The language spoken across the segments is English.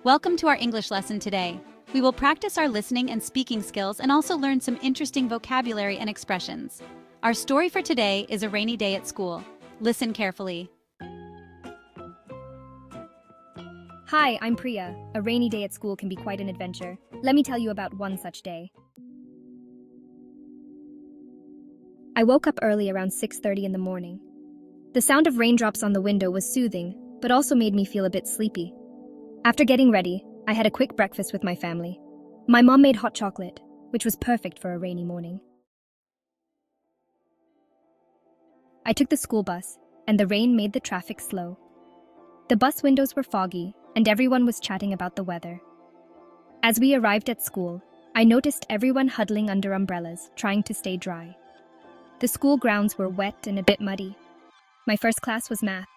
Welcome to our English lesson today. We will practice our listening and speaking skills and also learn some interesting vocabulary and expressions. Our story for today is a rainy day at school. Listen carefully. Hi, I'm Priya. A rainy day at school can be quite an adventure. Let me tell you about one such day. I woke up early around 6:30 in the morning. The sound of raindrops on the window was soothing, but also made me feel a bit sleepy. After getting ready, I had a quick breakfast with my family. My mom made hot chocolate, which was perfect for a rainy morning. I took the school bus, and the rain made the traffic slow. The bus windows were foggy, and everyone was chatting about the weather. As we arrived at school, I noticed everyone huddling under umbrellas, trying to stay dry. The school grounds were wet and a bit muddy. My first class was math.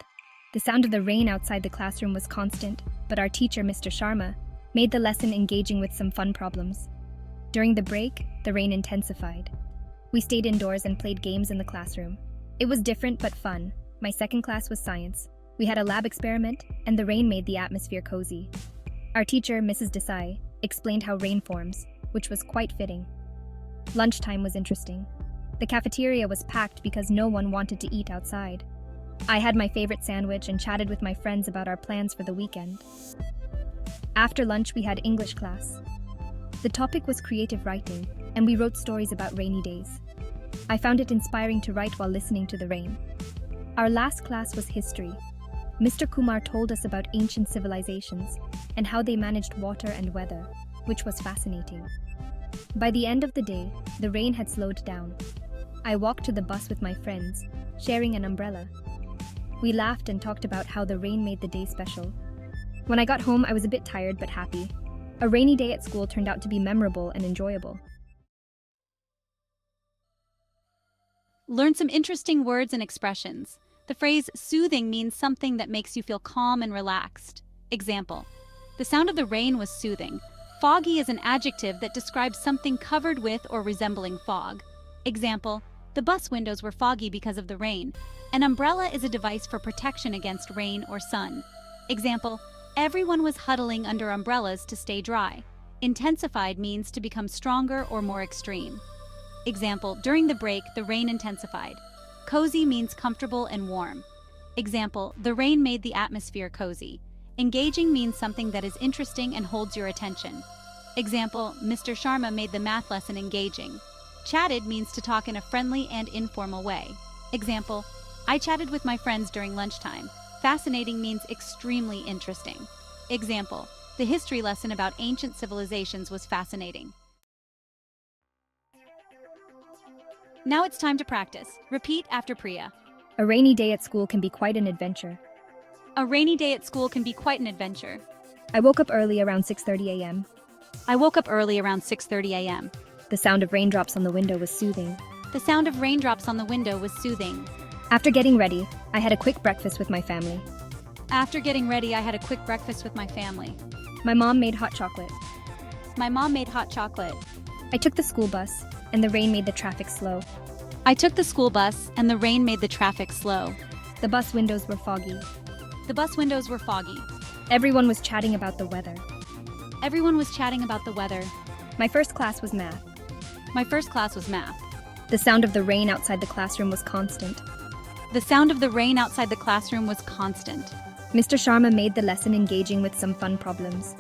The sound of the rain outside the classroom was constant, but our teacher, Mr. Sharma, made the lesson engaging with some fun problems. During the break, the rain intensified. We stayed indoors and played games in the classroom. It was different but fun. My second class was science. We had a lab experiment, and the rain made the atmosphere cozy. Our teacher, Mrs. Desai, explained how rain forms, which was quite fitting. Lunchtime was interesting. The cafeteria was packed because no one wanted to eat outside. I had my favorite sandwich and chatted with my friends about our plans for the weekend. After lunch, we had English class. The topic was creative writing, and we wrote stories about rainy days. I found it inspiring to write while listening to the rain. Our last class was history. Mr. Kumar told us about ancient civilizations and how they managed water and weather, which was fascinating. By the end of the day, the rain had slowed down. I walked to the bus with my friends, sharing an umbrella. We laughed and talked about how the rain made the day special. When I got home, I was a bit tired but happy. A rainy day at school turned out to be memorable and enjoyable. Learn some interesting words and expressions. The phrase soothing means something that makes you feel calm and relaxed. Example: the sound of the rain was soothing. Foggy is an adjective that describes something covered with or resembling fog. Example: the bus windows were foggy because of the rain. An umbrella is a device for protection against rain or sun. Example: everyone was huddling under umbrellas to stay dry. Intensified means to become stronger or more extreme. Example: during the break, the rain intensified. Cozy means comfortable and warm. Example: the rain made the atmosphere cozy. Engaging means something that is interesting and holds your attention. Example: Mr. Sharma made the math lesson engaging. Chatted means to talk in a friendly and informal way. Example: I chatted with my friends during lunchtime. Fascinating means extremely interesting. Example: the history lesson about ancient civilizations was fascinating. Now it's time to practice. Repeat after Priya. A rainy day at school can be quite an adventure. A rainy day at school can be quite an adventure. I woke up early around 6:30 a.m. I woke up early around 6:30 a.m. The sound of raindrops on the window was soothing. The sound of raindrops on the window was soothing. After getting ready, I had a quick breakfast with my family. After getting ready, I had a quick breakfast with my family. My mom made hot chocolate. My mom made hot chocolate. I took the school bus, and the rain made the traffic slow. I took the school bus, and the rain made the traffic slow. The bus windows were foggy. The bus windows were foggy. Everyone was chatting about the weather. Everyone was chatting about the weather. My first class was math. My first class was math. The sound of the rain outside the classroom was constant. The sound of the rain outside the classroom was constant. Mr. Sharma made the lesson engaging with some fun problems.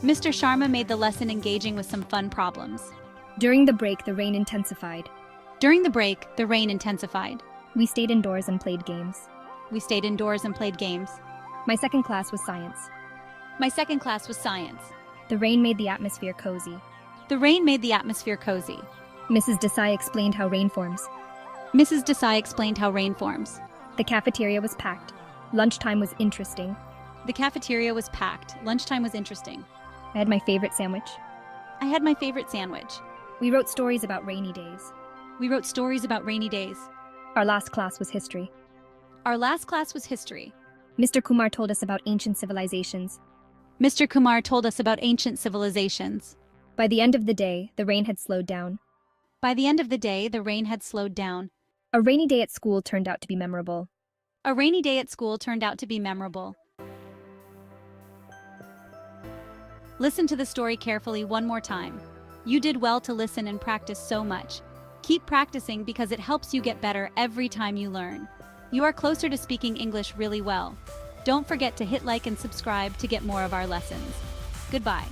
Mr. Sharma made the lesson engaging with some fun problems. During the break, the rain intensified. During the break, the rain intensified. We stayed indoors and played games. We stayed indoors and played games. My second class was science. My second class was science. The rain made the atmosphere cozy. The rain made the atmosphere cozy. Mrs. Desai explained how rain forms. Mrs. Desai explained how rain forms. The cafeteria was packed. Lunchtime was interesting. The cafeteria was packed. Lunchtime was interesting. I had my favorite sandwich. I had my favorite sandwich. We wrote stories about rainy days. We wrote stories about rainy days. Our last class was history. Our last class was history. Mr. Kumar told us about ancient civilizations. Mr. Kumar told us about ancient civilizations. By the end of the day, the rain had slowed down. By the end of the day, the rain had slowed down. A rainy day at school turned out to be memorable. A rainy day at school turned out to be memorable. Listen to the story carefully one more time. You did well to listen and practice so much. Keep practicing because it helps you get better every time you learn. You are closer to speaking English really well. Don't forget to hit like and subscribe to get more of our lessons. Goodbye.